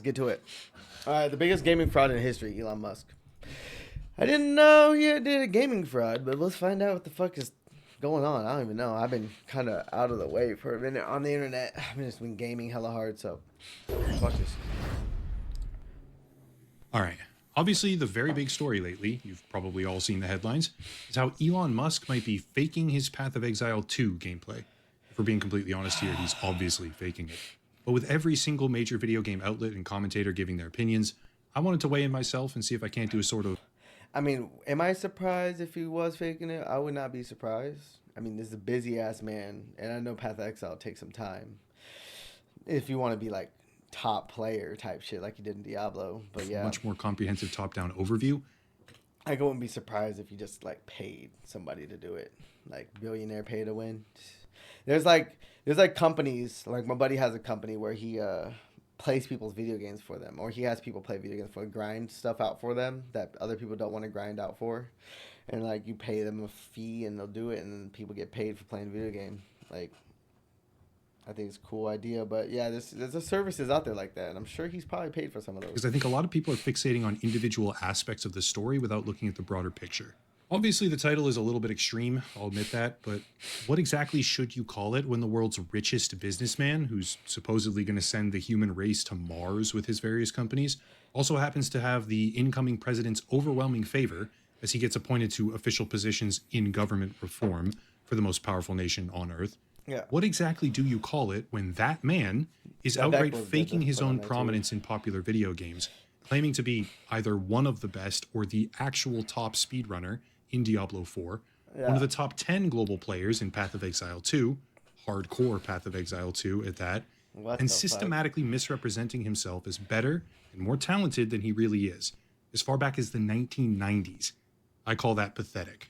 get to it. All right, the biggest gaming fraud in history, Elon Musk. I didn't know he did a gaming fraud, but let's find out what the fuck is going on. I don't even know. I've been kind of out of the way for a minute on the internet. I've just been gaming hella hard, so fuck this. All right. Obviously, the very big story lately, you've probably all seen the headlines, is how Elon Musk might be faking his Path of Exile 2 gameplay. If we're being completely honest here, he's obviously faking it. But with every single major video game outlet and commentator giving their opinions, I wanted to weigh in myself and see if I can't do a sort of... I mean, am I surprised if he was faking it? I would not be surprised. I mean, this is a busy-ass man, and I know Path of Exile takes some time. If you want to be, like, top player type shit like you did in Diablo, but yeah. Much more comprehensive top-down overview. I wouldn't be surprised if you just, like, paid somebody to do it. Like, billionaire pay to win. There's companies, like my buddy has a company where he plays people's video games for them, or he has people play video games for grind stuff out for them that other people don't want to grind out for, and like you pay them a fee and they'll do it, and then people get paid for playing a video game. Like, I think it's a cool idea, but yeah, there's a services out there like that, and I'm sure he's probably paid for some of those. Because I think a lot of people are fixating on individual aspects of the story without looking at the broader picture. Obviously, the title is a little bit extreme, I'll admit that, but what exactly should you call it when the world's richest businessman, who's supposedly going to send the human race to Mars with his various companies, also happens to have the incoming president's overwhelming favor as he gets appointed to official positions in government reform for the most powerful nation on Earth? Yeah. What exactly do you call it when that man is outright faking his own prominence in popular video games, claiming to be either one of the best or the actual top speedrunner in Diablo 4, one of the top 10 global players in Path of Exile 2, hardcore Path of Exile 2 at that, and systematically misrepresenting himself as better and more talented than he really is, as far back as the 1990s? I call that pathetic.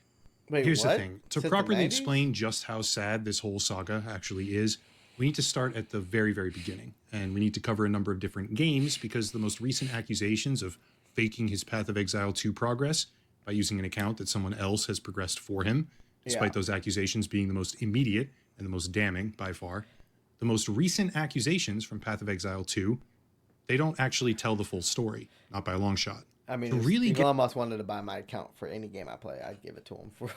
Wait, Here's what? the thing. To properly explain just how sad this whole saga actually is, we need to start at the very, very beginning, and we need to cover a number of different games because the most recent accusations of faking his Path of Exile 2 progress by using an account that someone else has progressed for him, despite those accusations being the most immediate and the most damning by far. The most recent accusations from Path of Exile 2, they don't actually tell the full story, not by a long shot. I mean, if Elon Musk wanted to buy my account for any game I play, I'd give it to him for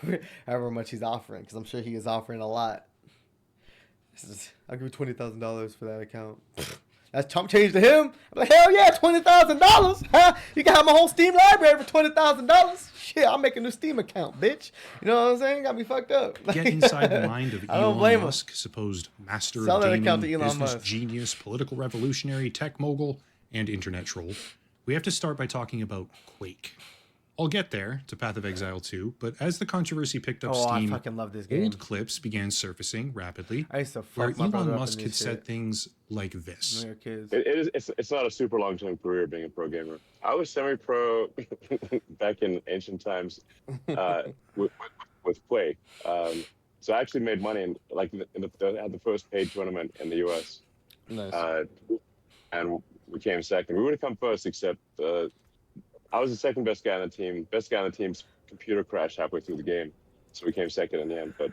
however much he's offering, because I'm sure he is offering a lot. I'll give you $20,000 for that account. That's chump change to him. I'm like, hell yeah, $20,000. Huh? You can have my whole Steam library for $20,000. Shit, I'll make a new Steam account, bitch. You know what I'm saying? Got me fucked up. Get inside the mind of Elon Musk, supposed master of gaming, business genius, political revolutionary, tech mogul, and internet troll. We have to start by talking about Quake. I'll get there to Path of Exile 2, but as the controversy picked up steam, I fucking love this game. Old clips began surfacing rapidly, I used to where Elon Musk had said things like this. It's not a super long-term career being a pro gamer. I was semi-pro back in ancient times with Quake. So I actually made money, I had the first paid tournament in the U.S. Nice. And we came second. We would have come first, except I was the second best guy on the team. Best guy on the team's computer crashed halfway through the game, so we came second in the end. But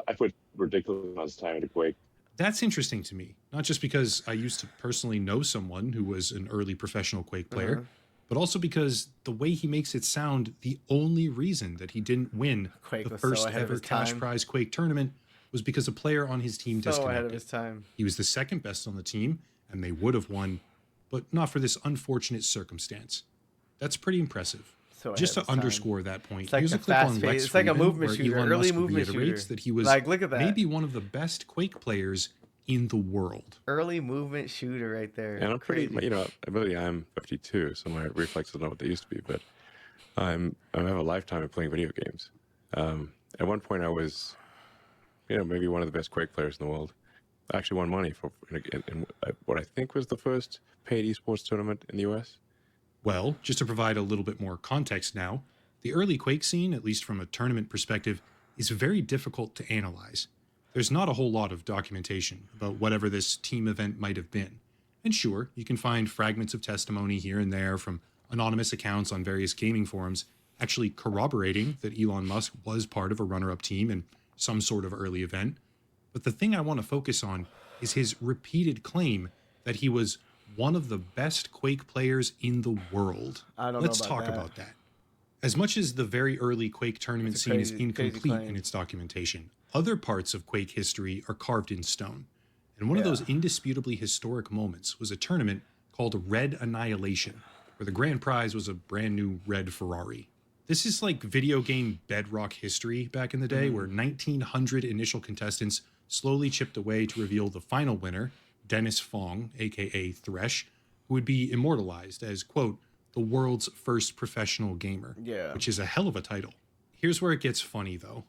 I put ridiculous amounts of time into Quake. That's interesting to me, not just because I used to personally know someone who was an early professional Quake player, but also because the way he makes it sound, the only reason that he didn't win the first ever cash prize Quake tournament was because a player on his team disconnected. Ahead of his time. He was the second best on the team, and they would have won, but not for this unfortunate circumstance. That's pretty impressive. Just to underscore that point, here's a clip on Lex Friedman, like a movement where shooter, Elon early Musk movement reiterates shooter. that he was look at that. maybe one of the best Quake players in the world. Early movement shooter right there. And I'm pretty, admittedly I'm 52, so my reflexes are not what they used to be, but I have a lifetime of playing video games. At one point I was, maybe one of the best Quake players in the world. I actually won money in what I think was the first paid esports tournament in the US. Well, just to provide a little bit more context now, the early Quake scene, at least from a tournament perspective, is very difficult to analyze. There's not a whole lot of documentation about whatever this team event might have been. And sure, you can find fragments of testimony here and there from anonymous accounts on various gaming forums actually corroborating that Elon Musk was part of a runner-up team in some sort of early event. But the thing I want to focus on is his repeated claim that he was one of the best Quake players in the world. I don't Let's know talk that. about that. As much as the very early Quake tournament scene is incomplete in its documentation, other parts of Quake history are carved in stone. And one of those indisputably historic moments was a tournament called Red Annihilation, where the grand prize was a brand new red Ferrari. This is like video game bedrock history back in the day, where 1,900 initial contestants slowly chipped away to reveal the final winner, Dennis Fong, aka Thresh, who would be immortalized as, quote, the world's first professional gamer, which is a hell of a title. Here's where it gets funny, though.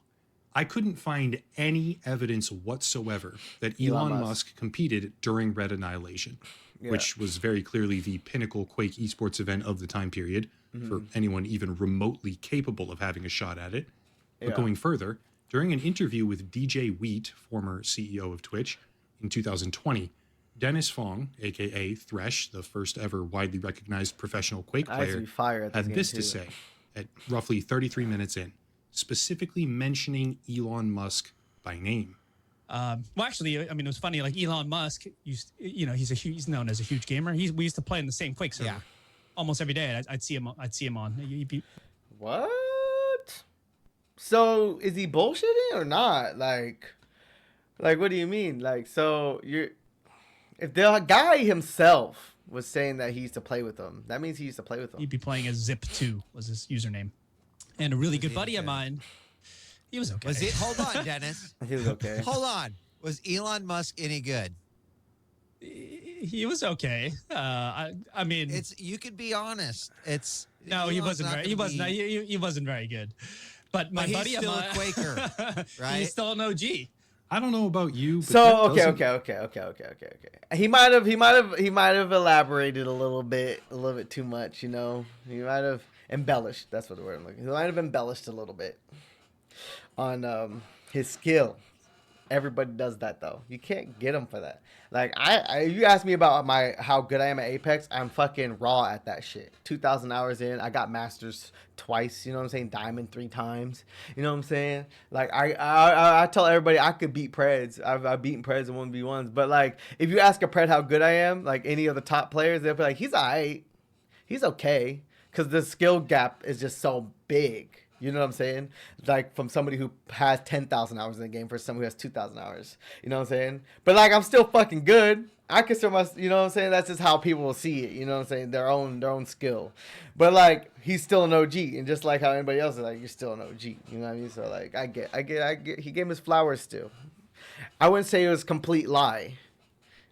I couldn't find any evidence whatsoever that Elon Musk competed during Red Annihilation, which was very clearly the pinnacle Quake esports event of the time period for anyone even remotely capable of having a shot at it. But going further, during an interview with DJ Wheat, former CEO of Twitch, in 2020, Dennis Fong, aka Thresh, the first ever widely recognized professional Quake player, had this to say at roughly 33 minutes in, specifically mentioning Elon Musk by name. Well, actually, I mean, it was funny. Like Elon Musk, he's known as a huge gamer. We used to play in the same Quake server almost every day. I'd see him on. What? So is he bullshitting or not? Like, what do you mean? Like, so if the guy himself was saying that he used to play with them, that means he used to play with them. He'd be playing as Zip2 was his username. And a really good buddy of mine, he was okay. Hold on, Dennis. He was okay. Hold on. Was Elon Musk any good? He was okay. I mean, you could be honest. He wasn't very good. But my buddy, he's still a Quaker, right? He's still an OG. I don't know about you. But so okay. He might have elaborated a little bit too much. You know, he might have embellished. That's what the word I'm looking. He might have embellished a little bit on his skill. Everybody does that though. You can't get him for that. Like you asked me about how good I am at Apex. I'm fucking raw at that shit. 2,000 hours in. I got masters twice. You know what I'm saying? Diamond 3 times. You know what I'm saying? Like I tell everybody I could beat Preds. I've beaten Preds in 1v1s. But like if you ask a Pred how good I am, like any of the top players, they'll be like, he's alright. He's okay. Because the skill gap is just so big. You know what I'm saying? Like from somebody who has 10,000 hours in the game for someone who has 2,000 hours. You know what I'm saying? But like I'm still fucking good. I consider myself, you know what I'm saying? That's just how people will see it. You know what I'm saying? Their own skill. But like he's still an OG, and just like how anybody else is like, you're still an OG. You know what I mean? So like I get. He gave him his flowers still. I wouldn't say it was a complete lie.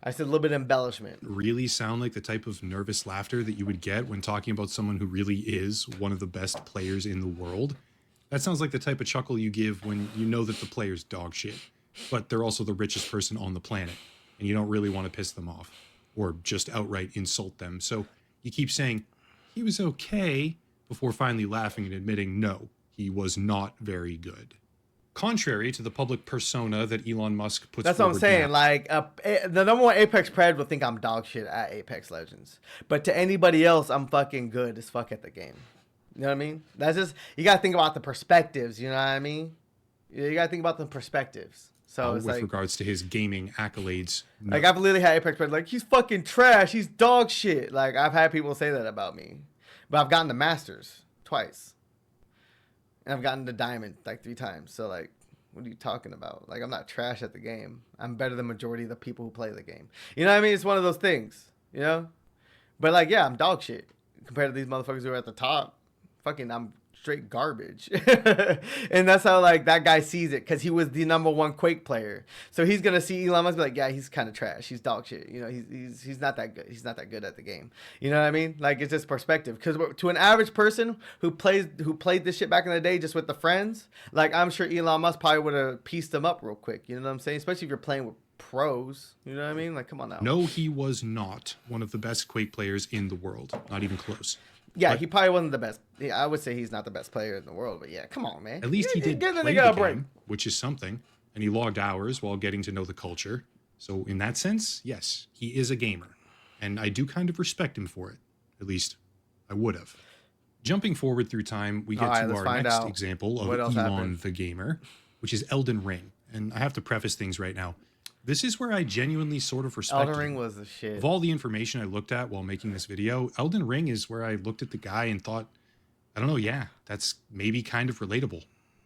I said a little bit of embellishment. Really sound like the type of nervous laughter that you would get when talking about someone who really is one of the best players in the world. That sounds like the type of chuckle you give when you know that the player's dog shit, but they're also the richest person on the planet, and you don't really want to piss them off or just outright insult them. So you keep saying, he was okay, before finally laughing and admitting, no, he was not very good. Contrary to the public persona that Elon Musk puts That's forward. what I'm saying. Now. Like the number one Apex Pred will think I'm dog shit at Apex Legends, but to anybody else, I'm fucking good as fuck at the game. You know what I mean? That's just, you gotta think about the perspectives. You know what I mean? You gotta think about the perspectives. So it's with like, regards to his gaming accolades, no. Like I've literally had Apex Pred like, he's fucking trash. He's dog shit. Like I've had people say that about me, but I've gotten the Masters twice. And I've gotten the Diamond like 3 times. So like, what are you talking about? Like I'm not trash at the game. I'm better than majority of the people who play the game. You know what I mean? It's one of those things, you know? But like, yeah, I'm dog shit compared to these motherfuckers who are at the top. Fucking, I'm straight garbage. And that's how like that guy sees it, because he was the number 1 Quake player. So he's gonna see Elon Musk be like, yeah, he's kind of trash. He's dog shit. You know, he's not that good. He's not that good at the game. You know what I mean? Like it's just perspective. Because to an average person who played this shit back in the day just with the friends, like I'm sure Elon Musk probably would have pieced them up real quick. You know what I'm saying? Especially if you're playing with pros. You know what I mean? Like come on now. No, he was not one of the best Quake players in the world. Not even close. Yeah, he probably wasn't the best. Yeah, I would say he's not the best player in the world, but yeah, come on, man. At least he did get play the game, which is something, and he logged hours while getting to know the culture. So in that sense, yes, he is a gamer, and I do kind of respect him for it. At least I would have. Jumping forward through time, we get to our next example of Elon the gamer, which is Elden Ring. And I have to preface things right now. this is where I genuinely sort of respect Elden Ring him. was the shit. Of all the information I looked at while making this video, Elden Ring is where I looked at the guy and thought, I don't know, yeah, that's maybe kind of relatable.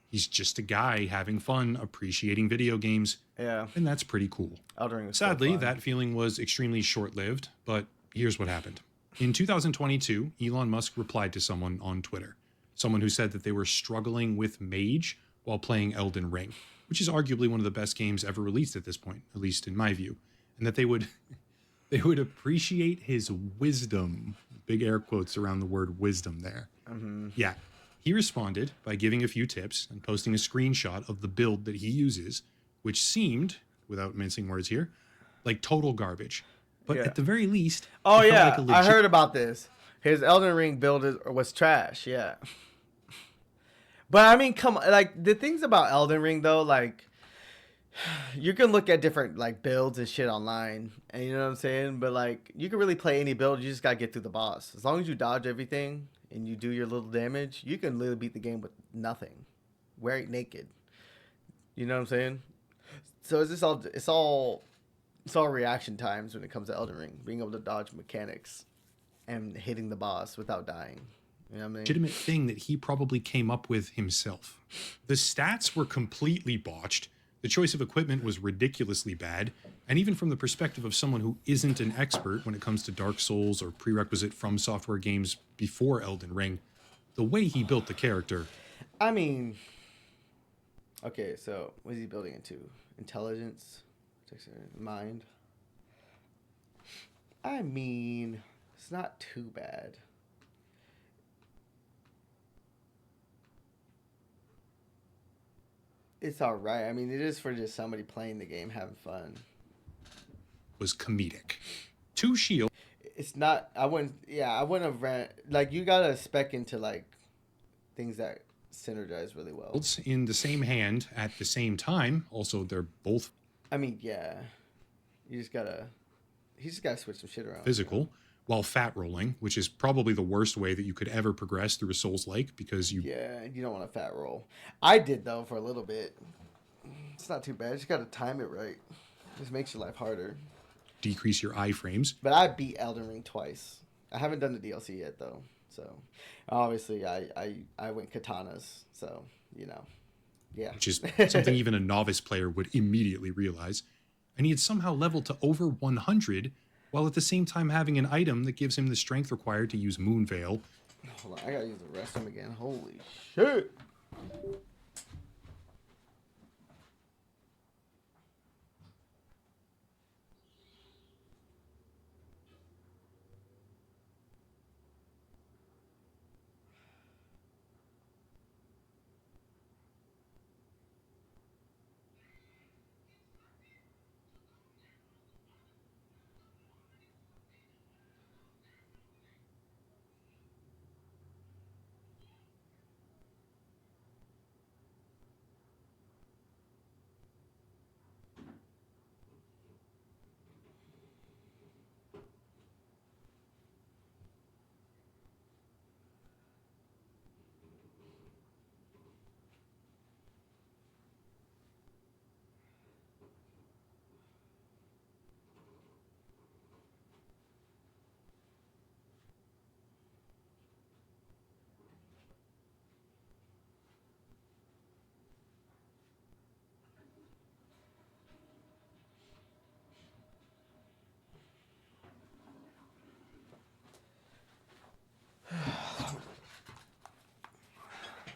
He's just a guy having fun, appreciating video games, Yeah. and that's pretty cool. Elden Ring was so Sadly, fun. that feeling was extremely short-lived, but here's what happened. In 2022, Elon Musk replied to someone on Twitter, someone who said that they were struggling with Mage while playing Elden Ring, which is arguably one of the best games ever released at this point, at least in my view, and that they would appreciate his wisdom. Big air quotes around the word wisdom there. Mm-hmm. Yeah. He responded by giving a few tips and posting a screenshot of the build that he uses, which seemed, without mincing words here, like total garbage. But Yeah. at the very least, Oh it felt yeah, like a I legit- heard about this. His Elden Ring build was trash. Yeah. But I mean, come on, like the things about Elden Ring though, like you can look at different like builds and shit online, and you know what I'm saying. But like you can really play any build. You just gotta get through the boss. As long as you dodge everything and you do your little damage, you can literally beat the game with nothing, wearing naked. You know what I'm saying? So it's all reaction times when it comes to Elden Ring, being able to dodge mechanics and hitting the boss without dying. You know what I mean? legitimate thing that he probably came up with himself. The stats were completely botched. The choice of equipment was ridiculously bad. And even from the perspective of someone who isn't an expert when it comes to Dark Souls or prerequisite From Software games before Elden Ring, the way he built the character. I mean, okay, so what is he building into? Intelligence? Mind? I mean, it's not too bad. It's all right. I mean, it is for just somebody playing the game, having fun. Was comedic. Two shields It's not. I wouldn't have ran. Like, you gotta spec into like things that synergize really well. in the same hand at the same time. Also, they're both I mean, yeah. You just gotta switch some shit around. physical, while fat rolling, which is probably the worst way that you could ever progress through a Souls-like, because you Yeah, you don't want to fat roll. I did though for a little bit. It's not too bad. Just gotta time it right. Just makes your life harder. decrease your iframes. But I beat Elden Ring twice. I haven't done the DLC yet though. So obviously I went katanas. So you know, yeah. Which is something even a novice player would immediately realize. And he had somehow leveled to over 100, while at the same time having an item that gives him the strength required to use Moonveil. Hold on, I gotta use the restroom again. Holy shit.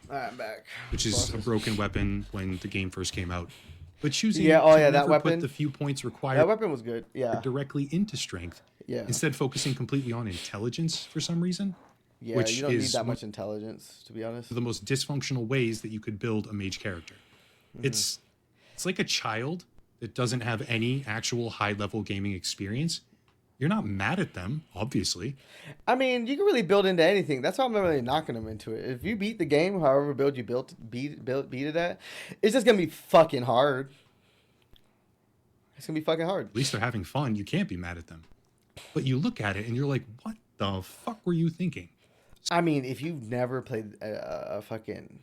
All right, I'm back. Which is a broken weapon when the game first came out. But choosing Yeah, oh to yeah, that never weapon. put the few points required That weapon was good. Yeah. directly into strength, Yeah. instead focusing completely on intelligence for some reason, Yeah, which you don't need is that one much intelligence, to be honest. of the most dysfunctional ways that you could build a mage character. Mm-hmm. It's like a child that doesn't have any actual high-level gaming experience. You're not mad at them, obviously. I mean, you can really build into anything. That's why I'm not really knocking them into it. If you beat the game, however build you beat it at, it's just gonna be fucking hard. It's gonna be fucking hard. At least they're having fun. You can't be mad at them. But you look at it and you're like, what the fuck were you thinking? I mean, if you've never played a fucking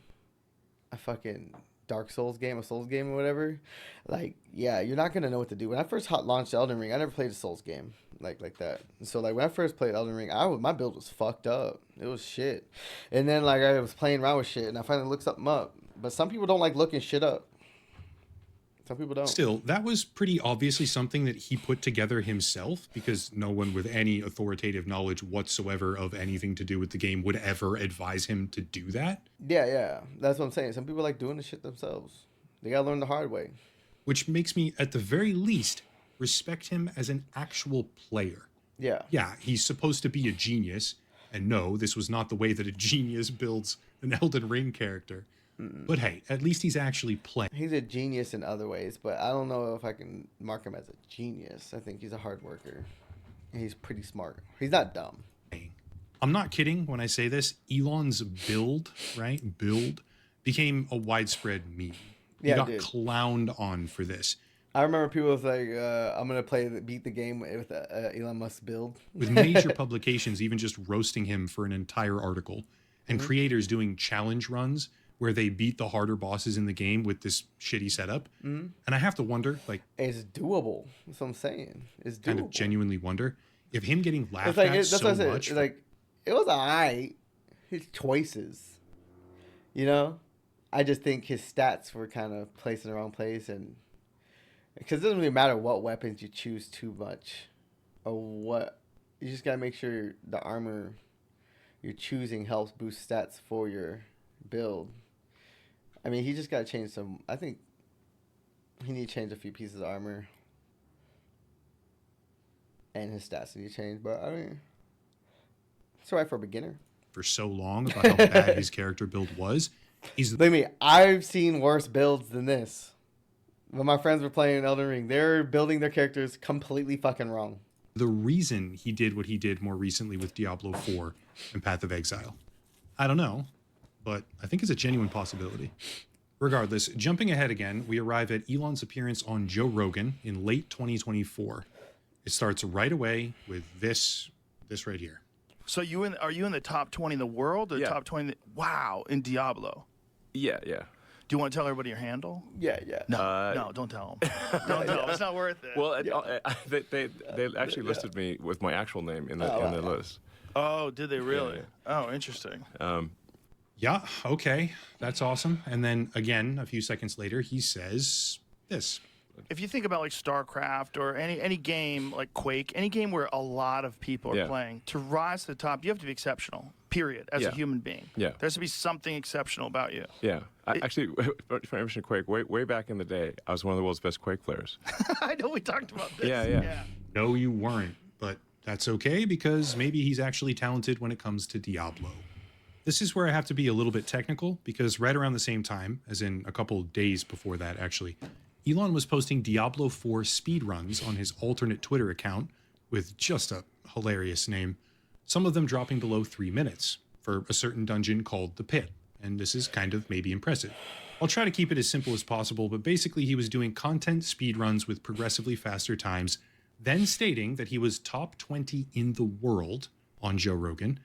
Dark Souls game, a Souls game or whatever, like, yeah, you're not gonna know what to do. When I first launched Elden Ring, I never played a Souls game like that. So like when I first played Elden Ring, my build was fucked up. It was shit. And then like I was playing around with shit, and I finally looked something up. But some people don't like looking shit up. Some people don't. Still, that was pretty obviously something that he put together himself, because no one with any authoritative knowledge whatsoever of anything to do with the game would ever advise him to do that. Yeah. That's what I'm saying. Some people like doing the shit themselves. They gotta learn the hard way. Which makes me, at the very least, respect him as an actual player. Yeah. Yeah, he's supposed to be a genius. And no, this was not the way that a genius builds an Elden Ring character. But hey, at least he's actually playing. He's a genius in other ways, but I don't know if I can mark him as a genius. I think he's a hard worker. He's pretty smart. He's not dumb. I'm not kidding when I say this. Elon's build became a widespread meme. He got clowned on for this. I remember people was like, I'm going to beat the game with Elon Musk build. With major publications even just roasting him for an entire article. And creators doing challenge runs where they beat the harder bosses in the game with this shitty setup. And I have to wonder, like... It's doable. That's what I'm saying. It's doable. Kind of genuinely wonder if him getting laughed at so much... It's like, it was alright. His choices. You know? I just think his stats were kind of placed in the wrong place. And because it doesn't really matter what weapons you choose too much. Or what... You just got to make sure the armor you're choosing helps boost stats for your build. I mean, he just got to change some... I think he need to change a few pieces of armor. And his stats need to change. But, I mean... It's all right for a beginner. For so long about how bad his character build was. Believe me, I've seen worse builds than this. When my friends were playing Elden Ring, they're building their characters completely fucking wrong. The reason he did what he did more recently with Diablo 4 and Path of Exile. I don't know. But I think it's a genuine possibility. Regardless, jumping ahead again, we arrive at Elon's appearance on Joe Rogan in late 2024. It starts right away with this right here. So are you in the top 20 in the world or Yeah. top 20? Wow, in Diablo. Yeah. Do you want to tell everybody your handle? Yeah. No, don't tell them. Don't tell them. It's not worth it. Well, they actually listed me with my actual name in the list. Oh, did they really? Yeah. Oh, interesting. Yeah, okay. That's awesome. And then again, a few seconds later, he says this. If you think about like StarCraft or any game like Quake, any game where a lot of people are playing, to rise to the top, you have to be exceptional, period, as a human being. Yeah. There has to be something exceptional about you. Yeah. Actually, if I mention Quake, way back in the day, I was one of the world's best Quake players. I know we talked about this. Yeah. No, you weren't. But that's okay, because maybe he's actually talented when it comes to Diablo. This is where I have to be a little bit technical, because right around the same time, as in a couple days before that, actually, Elon was posting Diablo 4 speedruns on his alternate Twitter account with just a hilarious name, some of them dropping below 3 minutes for a certain dungeon called The Pit, and this is kind of maybe impressive. I'll try to keep it as simple as possible, but basically he was doing content speedruns with progressively faster times, then stating that he was top 20 in the world on Joe Rogan,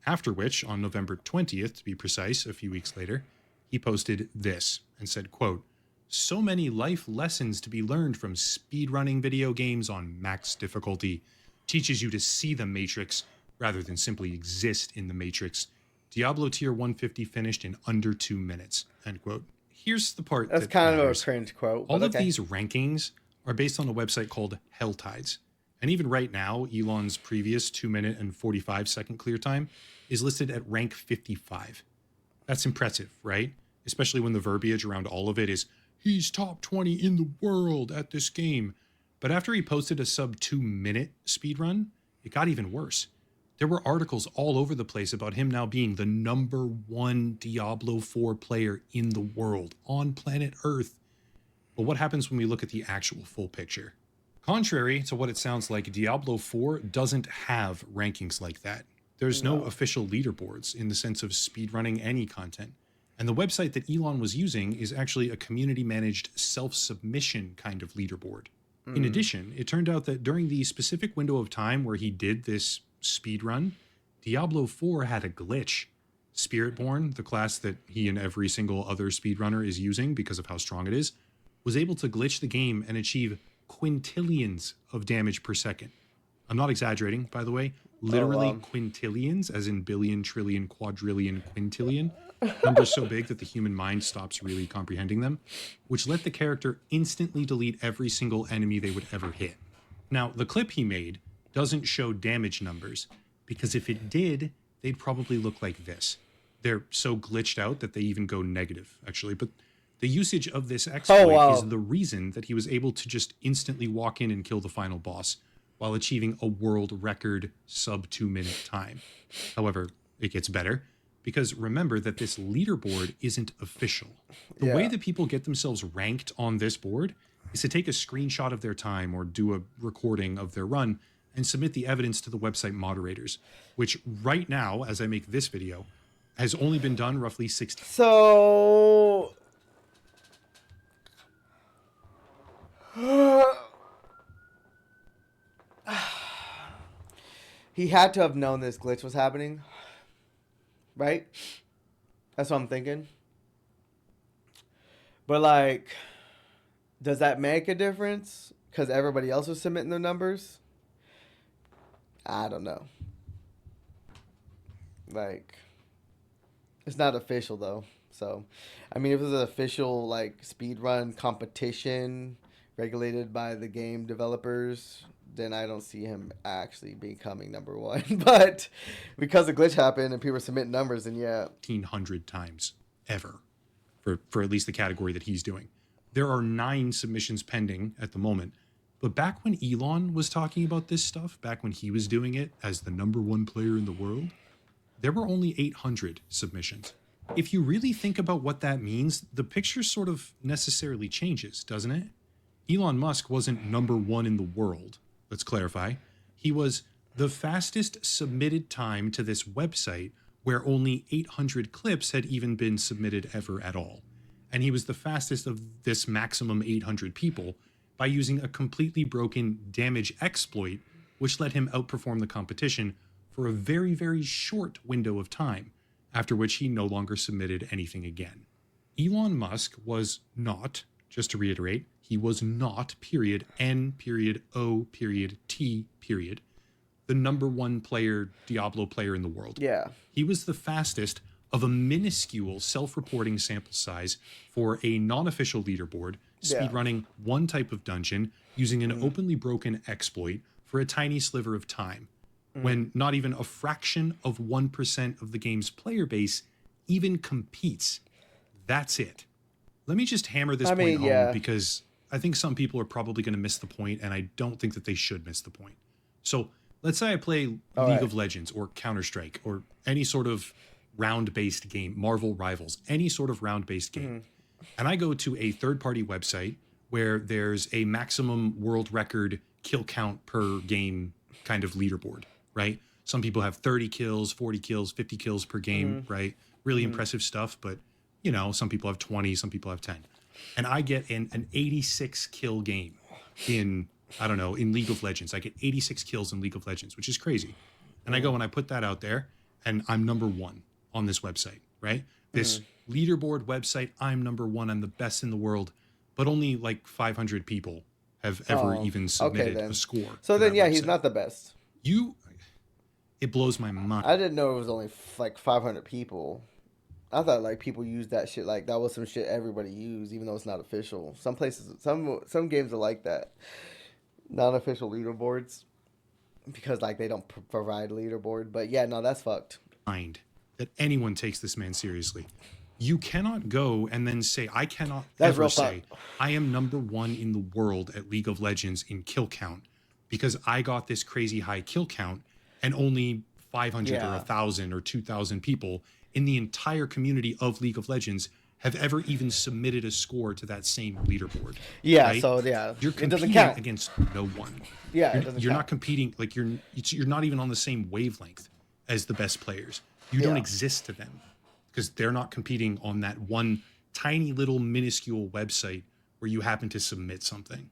after which, on November 20th, to be precise, a few weeks later, he posted this and said, quote, "So many life lessons to be learned from speedrunning video games on max difficulty. Teaches you to see the Matrix rather than simply exist in the Matrix. Diablo tier 150 finished in under 2 minutes." End quote. Here's the part that's kind of a cringe quote. All of these rankings are based on a website called Hell Tides. And even right now, Elon's previous 2 minute and 45-second clear time is listed at rank 55. That's impressive, right? Especially when the verbiage around all of it is, he's top 20 in the world at this game. But after he posted a sub 2 minute speedrun, it got even worse. There were articles all over the place about him now being the #1 Diablo 4 player in the world, on planet Earth. But what happens when we look at the actual full picture? Contrary to what it sounds like, Diablo 4 doesn't have rankings like that. There's no official leaderboards in the sense of speedrunning any content. And the website that Elon was using is actually a community-managed self-submission kind of leaderboard. In addition, it turned out that during the specific window of time where he did this speedrun, Diablo 4 had a glitch. Spiritborn, the class that he and every single other speedrunner is using because of how strong it is, was able to glitch the game and achieve quintillions of damage per second. I'm not exaggerating, by the way. Literally quintillions, as in billion, trillion, quadrillion, quintillion. Numbers so big that the human mind stops really comprehending them, which let the character instantly delete every single enemy they would ever hit. Now, the clip he made doesn't show damage numbers, because if it did, they'd probably look like this. They're so glitched out that they even go negative, actually. But the usage of this exploit is the reason that he was able to just instantly walk in and kill the final boss while achieving a world record sub 2-minute time. However, it gets better, because remember that this leaderboard isn't official. The way that people get themselves ranked on this board is to take a screenshot of their time or do a recording of their run and submit the evidence to the website moderators, which right now, as I make this video, has only been done roughly 60. So he had to have known this glitch was happening, right? That's what I'm thinking. But like, does that make a difference? Because everybody else was submitting their numbers? I don't know. Like, it's not official though. So, I mean, if it was an official like speedrun competition regulated by the game developers, then I don't see him actually becoming number one. But because the glitch happened and people were submitting numbers, then yeah. 1,500 times ever for at least the category that he's doing. There are 9 submissions pending at the moment. But back when Elon was talking about this stuff, back when he was doing it as the #1 player in the world, there were only 800 submissions. If you really think about what that means, the picture sort of necessarily changes, doesn't it? Elon Musk wasn't #1 in the world. Let's clarify. He was the fastest submitted time to this website, where only 800 clips had even been submitted ever at all. And he was the fastest of this maximum 800 people by using a completely broken damage exploit, which let him outperform the competition for a very, very short window of time, after which he no longer submitted anything again. Elon Musk was not, just to reiterate, he was not, period, N, period, O, period, T, period, the #1 player, Diablo player in the world. Yeah. He was the fastest of a minuscule self-reporting sample size for a non-official leaderboard, speedrunning one type of dungeon using an openly broken exploit for a tiny sliver of time, when not even a fraction of 1% of the game's player base even competes. That's it. Let me just hammer this point home, because I think some people are probably going to miss the point, and I don't think that they should miss the point. So let's say I play League of Legends or Counter-Strike or any sort of round-based game, Marvel Rivals, any sort of round-based game. And I go to a third-party website where there's a maximum world record kill count per game kind of leaderboard, right? Some people have 30 kills, 40 kills, 50 kills per game, right? Really impressive stuff, but, you know, some people have 20, some people have 10. And I get an 86 kill game in, I don't know, in League of Legends. I get 86 kills in League of Legends, which is crazy. And I go and I put that out there, and I'm #1 on this website, right? This leaderboard website, I'm #1, I'm the best in the world, but only like 500 people have ever even submitted a score. So then, yeah, he's not the best. It blows my mind. I didn't know it was only like 500 people. I thought like people used that shit, like that was some shit everybody used, even though it's not official. Some places, some games are like that, non-official leaderboards, because like they don't provide leaderboard. But yeah, no, that's fucked. That anyone takes this man seriously. You cannot go and then say, I cannot ever say I am #1 in the world at League of Legends in kill count because I got this crazy high kill count and only 500 or 1,000 or 2,000 people in the entire community of League of Legends have ever even submitted a score to that same leaderboard. Yeah, right? so yeah, you're it doesn't competing count against no one. Yeah, you're not competing, like you're not even on the same wavelength as the best players. You don't exist to them because they're not competing on that one tiny little minuscule website where you happen to submit something.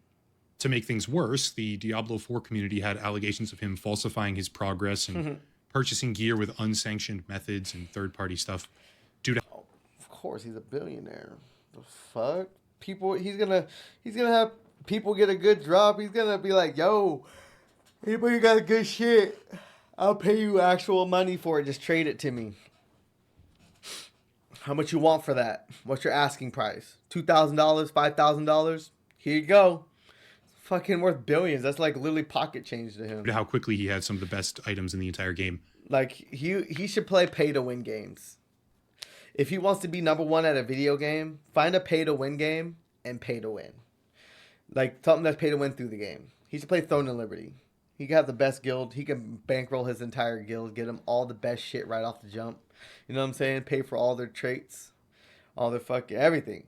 To make things worse, the Diablo 4 community had allegations of him falsifying his progress and purchasing gear with unsanctioned methods and third-party stuff. Dude, Of course, he's a billionaire. The fuck? People, he's gonna have people get a good drop. He's gonna be like, yo, anybody got good shit? I'll pay you actual money for it. Just trade it to me. How much you want for that? What's your asking price? $2,000, $5,000? Here you go. It's fucking worth billions. That's like literally pocket change to him. how quickly he had some of the best items in the entire game. Like he should play pay to win games. If he wants to be number one at a video game, find a pay to win game and pay to win. Like something that's pay to win through the game. He should play Throne and Liberty. He can have the best guild. He can bankroll his entire guild, get them all the best shit right off the jump. You know what I'm saying? Pay for all their traits, all their fucking everything.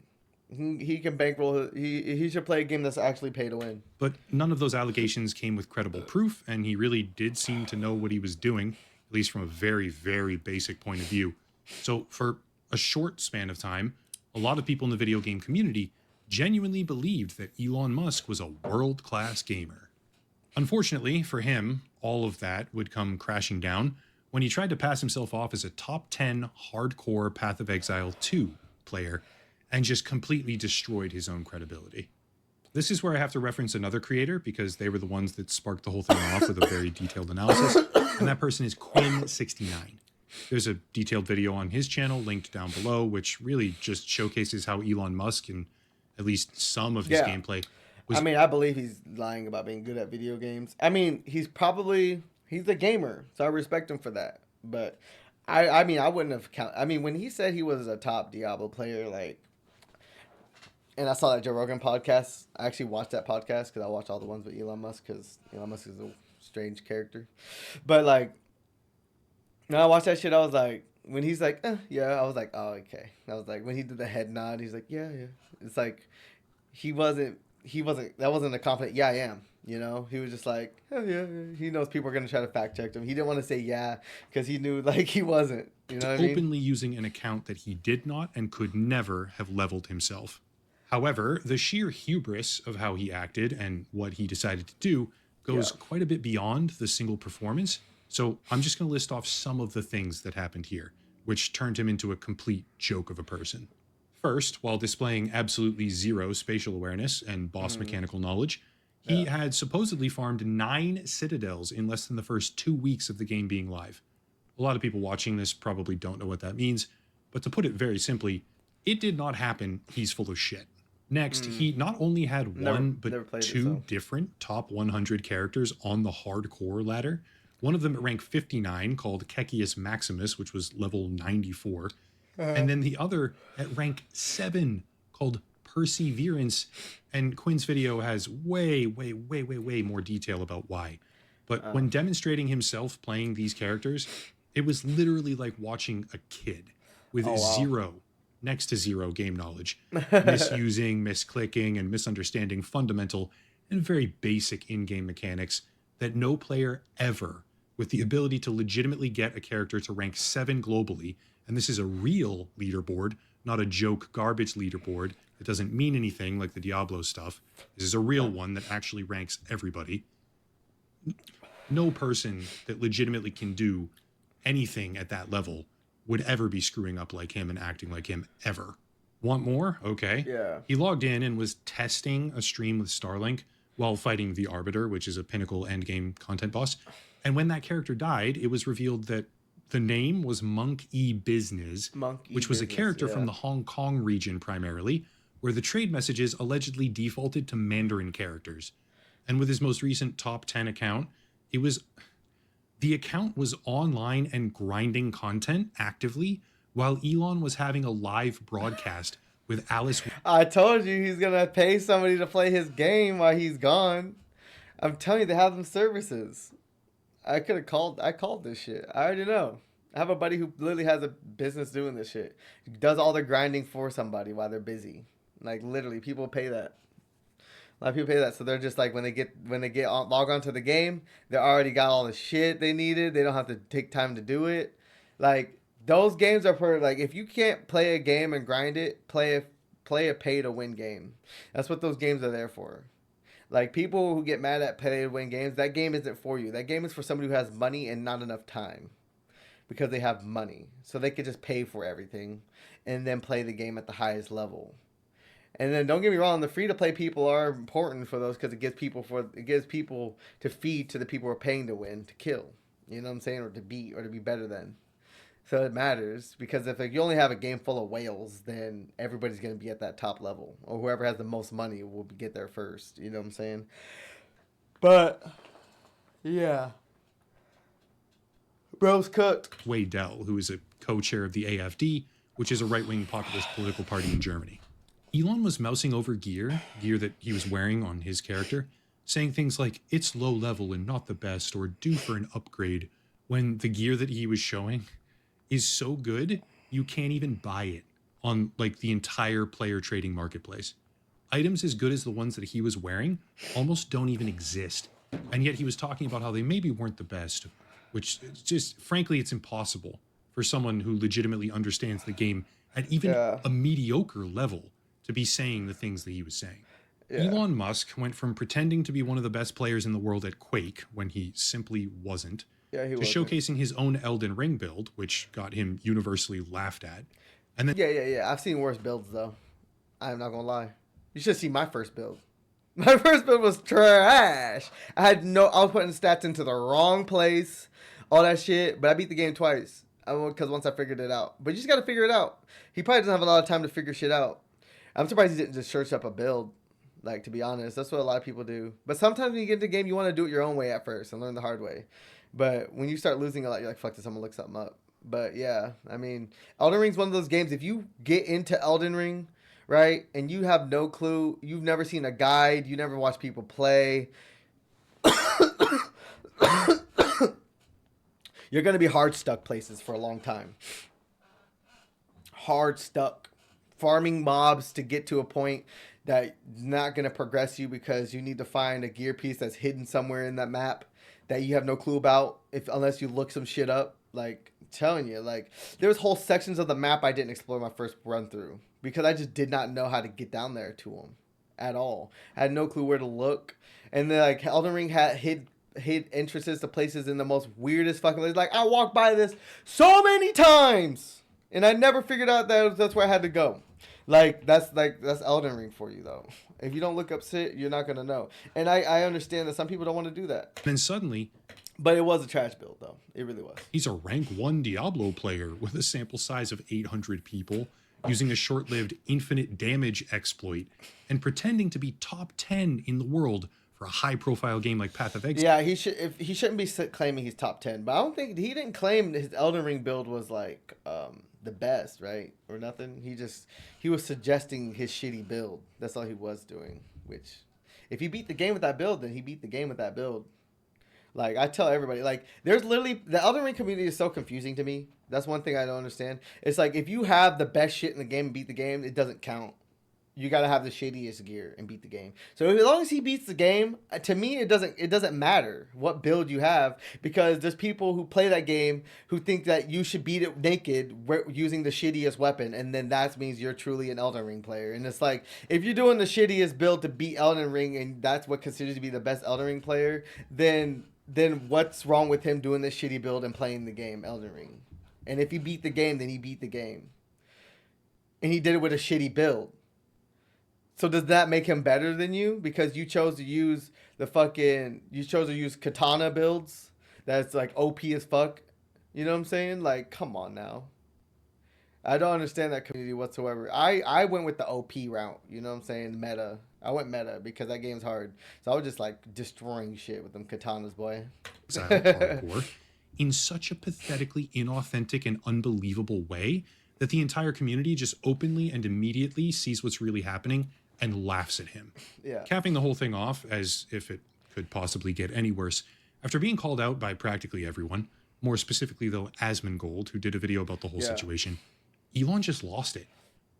He can bankroll. He should play a game that's actually pay to win. But none of those allegations came with credible proof, and he really did seem to know what he was doing, at least from a very, very basic point of view. So for a short span of time, a lot of people in the video game community genuinely believed that Elon Musk was a world-class gamer. Unfortunately for him, all of that would come crashing down when he tried to pass himself off as a top 10 hardcore Path of Exile 2 player and just completely destroyed his own credibility. This is where I have to reference another creator because they were the ones that sparked the whole thing off with a very detailed analysis, and that person is Quinn69. There's a detailed video on his channel linked down below, which really just showcases how Elon Musk and at least some of his gameplay was... I mean, I believe he's lying about being good at video games. I mean, he's a gamer, so I respect him for that. But I mean, I wouldn't have I mean, when he said he was a top Diablo player, like, and I saw that Joe Rogan podcast. I actually watched that podcast because I watch all the ones with Elon Musk because Elon Musk is a strange character. But like, when I watched that shit, I was like, when he's like, yeah, I was like, oh, okay. I was like, when he did the head nod, he's like, yeah. It's like, that wasn't a confident, yeah, I am. You know, he was just like, oh, yeah. He knows people are going to try to fact check him. He didn't want to say yeah because he knew like he wasn't. You know what I mean? Openly using an account that he did not and could never have leveled himself. However, the sheer hubris of how he acted and what he decided to do goes quite a bit beyond the single performance. So I'm just going to list off some of the things that happened here, which turned him into a complete joke of a person. First, while displaying absolutely zero spatial awareness and boss mechanical knowledge, he had supposedly farmed 9 citadels in less than the first 2 weeks of the game being live. A lot of people watching this probably don't know what that means, but to put it very simply, it did not happen. He's full of shit. Next, he not only had but 2 different top 100 characters on the hardcore ladder. One of them at rank 59 called Kekius Maximus, which was level 94. And then the other at rank 7 called Perseverance. And Quinn's video has way more detail about why. But when demonstrating himself playing these characters, it was literally like watching a kid with next to zero game knowledge, misusing, misclicking, and misunderstanding fundamental and very basic in-game mechanics that no player ever, with the ability to legitimately get a character to rank 7 globally, and this is a real leaderboard, not a joke garbage leaderboard that doesn't mean anything like the Diablo stuff. This is a real one that actually ranks everybody. No person that legitimately can do anything at that level would ever be screwing up like him and acting like him ever. Want more? Okay. Yeah. He logged in and was testing a stream with Starlink while fighting the Arbiter, which is a pinnacle endgame content boss. And when that character died, it was revealed that the name was Monk E Business, which was a character from the Hong Kong region primarily, where the trade messages allegedly defaulted to Mandarin characters. And with his most recent top 10 account, the account was online and grinding content actively while Elon was having a live broadcast with Alice. I told you he's going to pay somebody to play his game while he's gone. I'm telling you, they have them services. I called this shit. I already know. I have a buddy who literally has a business doing this shit. He does all the grinding for somebody while they're busy. Like literally, people pay that. A lot of people pay that, so they're just like when they get log onto the game, they already got all the shit they needed. They don't have to take time to do it. Like those games are for like if you can't play a game and grind it, play a pay to win game. That's what those games are there for. Like people who get mad at pay to win games, that game isn't for you. That game is for somebody who has money and not enough time. because they have money. So they could just pay for everything and then play the game at the highest level. And then don't get me wrong, the free to play people are important for those because it gives people to feed to the people who are paying to win, to kill. You know what I'm saying? Or to beat or to be better than. So it matters because if you only have a game full of whales, then everybody's going to be at that top level. Or whoever has the most money will get there first. You know what I'm saying? But, yeah. Bro's cooked. Dell, who is a co-chair of the AfD, which is a right-wing populist political party in Germany. Elon was mousing over gear that he was wearing on his character, saying things like, it's low level and not the best, or due for an upgrade, when the gear that he was showing is so good, you can't even buy it on like the entire player trading marketplace. Items as good as the ones that he was wearing almost don't even exist. And yet he was talking about how they maybe weren't the best, which just, frankly, it's impossible for someone who legitimately understands the game at even a mediocre level to be saying the things that he was saying. Yeah. Elon Musk went from pretending to be one of the best players in the world at Quake when he simply wasn't, to showcasing his own Elden Ring build, which got him universally laughed at. And then I've seen worse builds though. I'm not gonna lie. You should see my first build. My first build was trash. I was putting stats into the wrong place, all that shit. But I beat the game twice because once I figured it out. But you just gotta figure it out. He probably doesn't have a lot of time to figure shit out. I'm surprised he didn't just search up a build. Like, to be honest, that's what a lot of people do. But sometimes when you get into the game, you want to do it your own way at first and learn the hard way. But when you start losing a lot, you're like, fuck this, I'm going to look something up. But yeah, I mean, Elden Ring's one of those games, if you get into Elden Ring, right, and you have no clue, you've never seen a guide, you never watched people play, you're going to be hard stuck places for a long time. Hard stuck. Farming mobs to get to a point that's not going to progress you because you need to find a gear piece that's hidden somewhere in that map that you have no clue about unless you look some shit up. Like, I'm telling you, like, there's whole sections of the map I didn't explore my first run through because I just did not know how to get down there to them at all. I had no clue where to look. And then, like, Elden Ring had hid entrances to places in the most weirdest fucking ways. Like, I walked by this so many times and I never figured out that that's where I had to go. That's Elden Ring for you, though. If you don't look up shit, you're not going to know. And I understand that some people don't want to do that. Then suddenly... But it was a trash build, though. It really was. He's a rank 1 Diablo player with a sample size of 800 people using a short-lived infinite damage exploit and pretending to be top 10 in the world for a high-profile game like Path of Exile. Yeah, he shouldn't be claiming he's top 10. But I don't think... He didn't claim his Elden Ring build was, like... the best, right? Or nothing. He was suggesting his shitty build. That's all he was doing. Which, if he beat the game with that build, then he beat the game with that build. Like, I tell everybody, like, there's literally, the Elden Ring community is so confusing to me. That's one thing I don't understand. It's like, if you have the best shit in the game and beat the game, it doesn't count. You got to have the shadiest gear and beat the game. So as long as he beats the game, to me, it doesn't matter what build you have because there's people who play that game who think that you should beat it naked using the shittiest weapon, and then that means you're truly an Elden Ring player. And it's like, if you're doing the shittiest build to beat Elden Ring and that's what considers to be the best Elden Ring player, then what's wrong with him doing this shitty build and playing the game Elden Ring? And if he beat the game, then he beat the game. And he did it with a shitty build. So does that make him better than you because you chose to use katana builds that's like OP as fuck? You know what I'm saying? Like, come on now. I don't understand that community whatsoever. I went with the OP route. You know what I'm saying? Meta. I went meta because that game's hard. So I was just like destroying shit with them katanas, boy. Hardcore in such a pathetically inauthentic and unbelievable way that the entire community just openly and immediately sees what's really happening and laughs at him. Yeah. Capping the whole thing off, as if it could possibly get any worse, after being called out by practically everyone, more specifically though Asmongold, who did a video about the whole situation, Elon just lost it.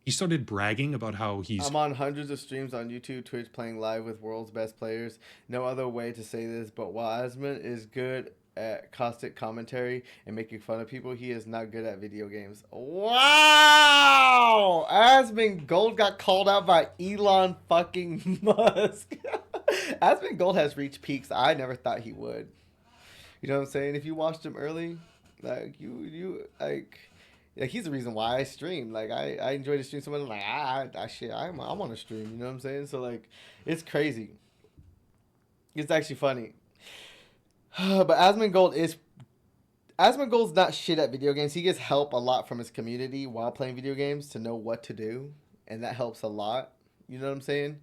He started bragging about how I'm on hundreds of streams on YouTube, Twitch, playing live with world's best players. No other way to say this, but while Asmon is good at caustic commentary and making fun of people, he is not good at video games. Wow! Asmongold got called out by Elon fucking Musk. Asmongold has reached peaks I never thought he would. You know what I'm saying? If you watched him early, Like he's the reason why I stream. Like I enjoy to stream. Someone like I want to stream. You know what I'm saying? So like, it's crazy. It's actually funny. But Asmongold's not shit at video games. He gets help a lot from his community while playing video games to know what to do, and that helps a lot. You know what I'm saying?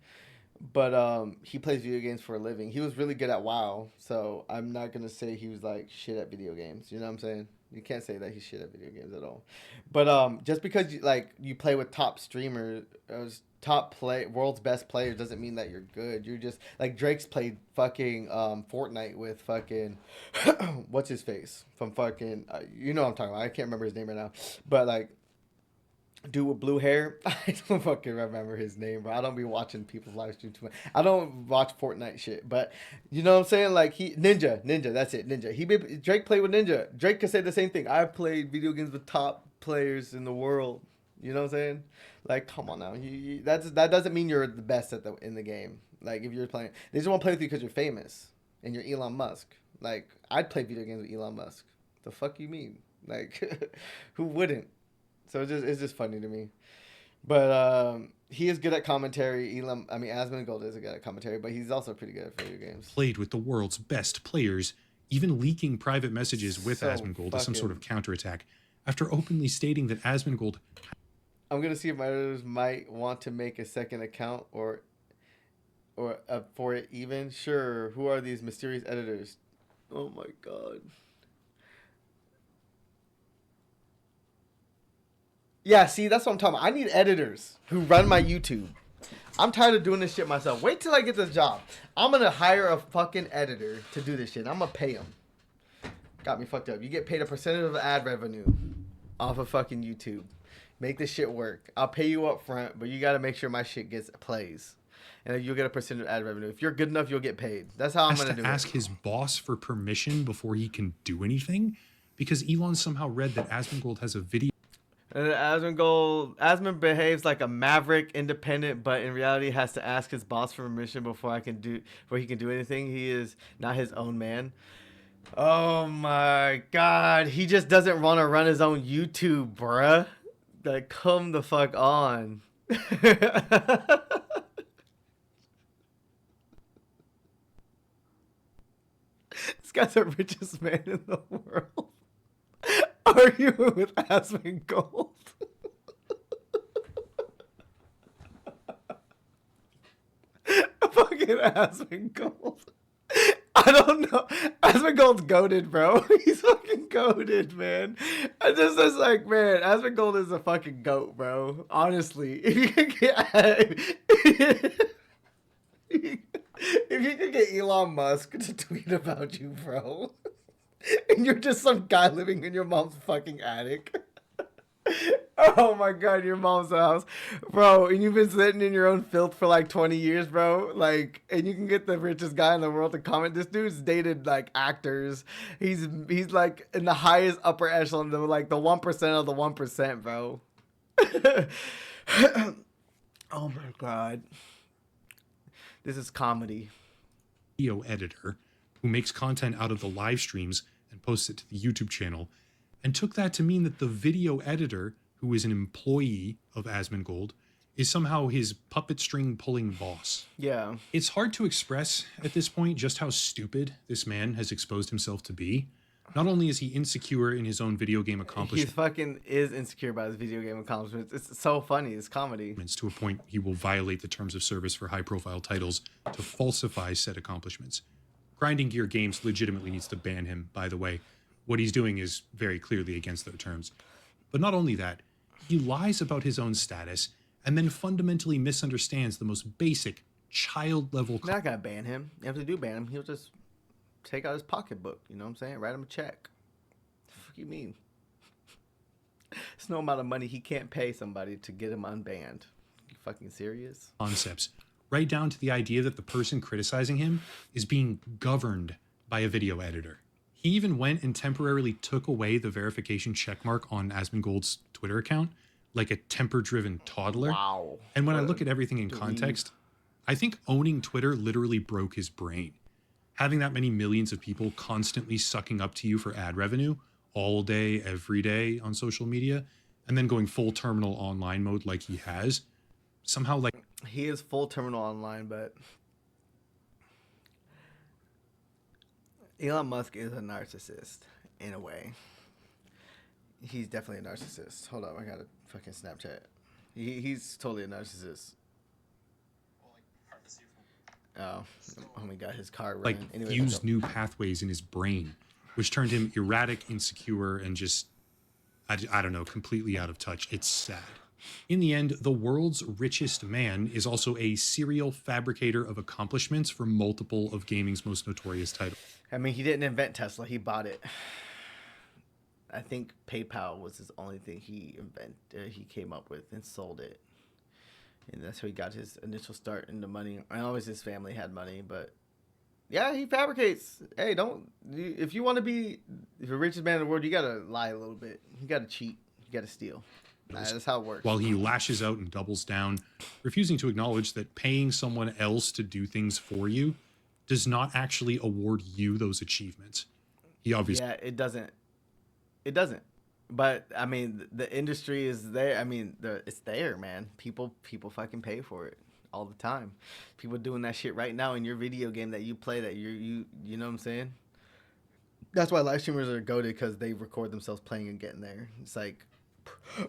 But he plays video games for a living. He was really good at WoW, so I'm not gonna say he was like shit at video games. You know what I'm saying? You can't say that he's shit at video games at all. But just because you play with top streamers, world's best players doesn't mean that you're good. You're just like Drake's played fucking Fortnite with fucking what's his face from fucking you know what I'm talking about. I can't remember his name right now, but like. Dude with blue hair, I don't fucking remember his name, bro. I don't be watching people's live stream too much. I don't watch Fortnite shit, but you know what I'm saying? Like Ninja, that's it, Ninja. Drake played with Ninja. Drake could say the same thing. I played video games with top players in the world. You know what I'm saying? Like, come on now. That doesn't mean you're the best in the game. Like, if you're playing, they just want to play with you because you're famous and you're Elon Musk. Like, I'd play video games with Elon Musk. The fuck you mean? Like, who wouldn't? So it's just funny to me. But he is good at commentary. Asmongold is good at commentary, but he's also pretty good at video games. Played with the world's best players, even leaking private messages with Asmongold as some sort of counterattack, after openly stating that Asmongold... I'm going to see if my editors might want to make a second account or for it even. Sure, who are these mysterious editors? Oh my god. Yeah, see, that's what I'm talking about. I need editors who run my YouTube. I'm tired of doing this shit myself. Wait till I get this job. I'm going to hire a fucking editor to do this shit. I'm going to pay him. Got me fucked up. You get paid a percentage of the ad revenue off of fucking YouTube. Make this shit work. I'll pay you up front, but you got to make sure my shit gets plays. And you'll get a percentage of ad revenue. If you're good enough, you'll get paid. That's how I'm going to do it. Ask his boss for permission before he can do anything? Because Elon somehow read that Asmongold has a video... Asmon behaves like a maverick, independent, but in reality has to ask his boss for permission before he can do anything. He is not his own man. Oh my god, he just doesn't want to run his own YouTube, bruh. Like, come the fuck on. This guy's the richest man in the world. Arguing with Asmongold. Fucking Asmongold. I don't know. Asmongold's goated, bro. He's fucking goated, man. I just was like, man, Asmongold is a fucking goat, bro. Honestly, if you could get Elon Musk to tweet about you, bro. And you're just some guy living in your mom's fucking attic. Oh my god, your mom's house. Bro, and you've been sitting in your own filth for like 20 years, bro. Like, and you can get the richest guy in the world to comment. This dude's dated like actors. He's like in the highest upper echelon, the 1% of the 1%, bro. Oh my god. This is comedy. Video editor who makes content out of the live streams and posts it to the YouTube channel, and took that to mean that the video editor, who is an employee of Asmongold, is somehow his puppet string pulling boss. Yeah. It's hard to express at this point just how stupid this man has exposed himself to be. Not only is he insecure in his own video game accomplishments, he fucking is insecure about his video game accomplishments. It's so funny. It's comedy. To a point he will violate the terms of service for high-profile titles to falsify said accomplishments. Grinding Gear Games legitimately needs to ban him, by the way. What he's doing is very clearly against their terms. But not only that, he lies about his own status and then fundamentally misunderstands the most basic, child-level... You're not gonna ban him. You have to ban him. He'll just take out his pocketbook, you know what I'm saying? Write him a check. What the fuck you mean? There's no amount of money he can't pay somebody to get him unbanned. You fucking serious? Concepts. Right down to the idea that the person criticizing him is being governed by a video editor. He even went and temporarily took away the verification checkmark on Asmongold's Twitter account, like a temper-driven toddler. Wow. And when I look at everything in context, I think owning Twitter literally broke his brain. Having that many millions of people constantly sucking up to you for ad revenue all day, every day on social media, and then going full terminal online mode like he has, somehow like he is full terminal online, but Elon Musk is a narcissist in a way. He's definitely a narcissist. Hold up, I got a fucking Snapchat. He's totally a narcissist. Oh, homie got his car running. like Anyway, fused new pathways in his brain, which turned him erratic, insecure, and just I don't know, completely out of touch. It's sad. In the end, the world's richest man is also a serial fabricator of accomplishments for multiple of gaming's most notorious titles. I mean, he didn't invent Tesla. He bought it. I think PayPal was his only thing he came up with and sold it. And that's how he got his initial start into money. I always his family had money, but yeah, he fabricates. Hey, if you want to be the richest man in the world, you got to lie a little bit. You got to cheat. You got to steal. That's how it works. While he lashes out and doubles down, refusing to acknowledge that paying someone else to do things for you does not actually award you those achievements. He obviously... Yeah, it doesn't. It doesn't. But, I mean, the industry is there. I mean, it's there, man. People fucking pay for it all the time. People doing that shit right now in your video game that you play that you know what I'm saying? That's why live streamers are goated, because they record themselves playing and getting there. It's like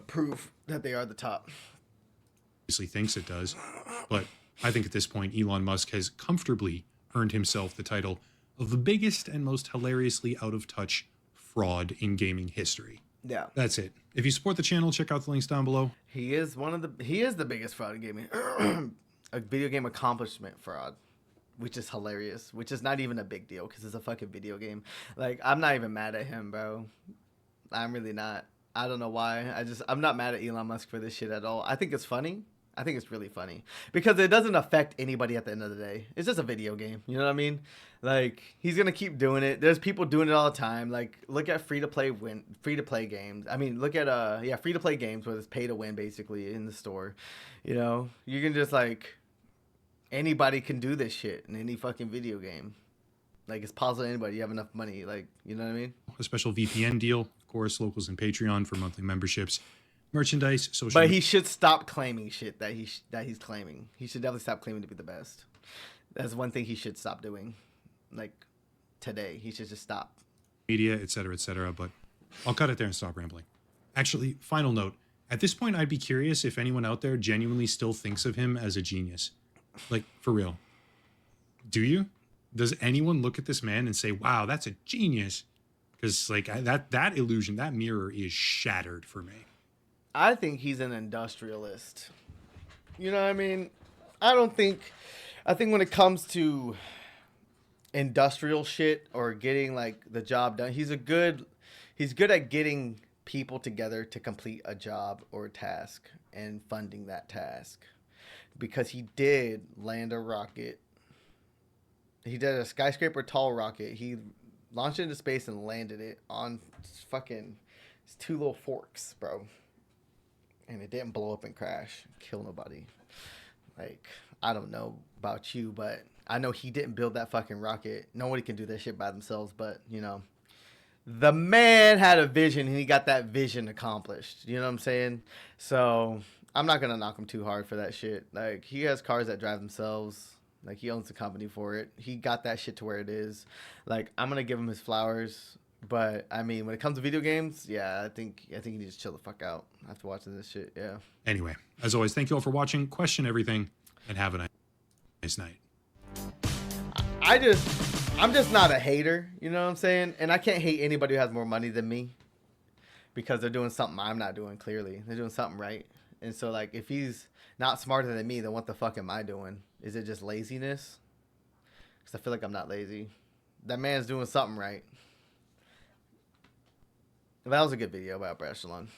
proof that they are the top. Obviously thinks it does. But I think at this point, Elon Musk has comfortably earned himself the title of the biggest and most hilariously out of touch fraud in gaming history. Yeah. That's it. If you support the channel, check out the links down below. He is the biggest fraud in gaming. A video game accomplishment fraud, which is hilarious, which is not even a big deal because it's a fucking video game. Like, I'm not even mad at him, bro. I'm really not. I don't know why. I'm not mad at Elon Musk for this shit at all. I think it's funny. I think it's really funny because it doesn't affect anybody at the end of the day. It's just a video game. You know what I mean? Like, he's going to keep doing it. There's people doing it all the time. Like, look at free to play games. I mean, look at free to play games where it's pay to win basically in the store. You know, you can just like anybody can do this shit in any fucking video game. Like, it's possible to anybody. You have enough money. Like, you know what I mean? A special VPN deal, of course, locals and Patreon for monthly memberships, merchandise, social. But he should stop claiming shit that he's claiming. He should definitely stop claiming to be the best. That's one thing he should stop doing. Like, today, he should just stop. Media, etc., but I'll cut it there and stop rambling. Actually, final note. At this point, I'd be curious if anyone out there genuinely still thinks of him as a genius. Like, for real. Do you? Does anyone look at this man and say, wow, that's a genius? Because, like, that illusion, that mirror is shattered for me. I think he's an industrialist. You know what I mean? I think when it comes to industrial shit or getting like the job done, he's good at getting people together to complete a job or a task and funding that task. Because he did land a rocket. He did a skyscraper tall rocket. He launched it into space and landed it on fucking two little forks, bro. And it didn't blow up and crash, kill nobody. Like, I don't know about you, but I know he didn't build that fucking rocket. Nobody can do that shit by themselves, but, you know, the man had a vision, and he got that vision accomplished. You know what I'm saying? So, I'm not going to knock him too hard for that shit. Like, he has cars that drive themselves. Like, he owns the company for it. He got that shit to where it is. Like, I'm going to give him his flowers. But, I mean, when it comes to video games, yeah, I think he needs to chill the fuck out after watching this shit, yeah. Anyway, as always, thank you all for watching. Question everything, and have a nice night. I'm just not a hater, you know what I'm saying? And I can't hate anybody who has more money than me because they're doing something I'm not doing, clearly. They're doing something right. And so, like, if he's not smarter than me, then what the fuck am I doing? Is it just laziness? Because I feel like I'm not lazy. That man's doing something right. That was a good video about Echelon.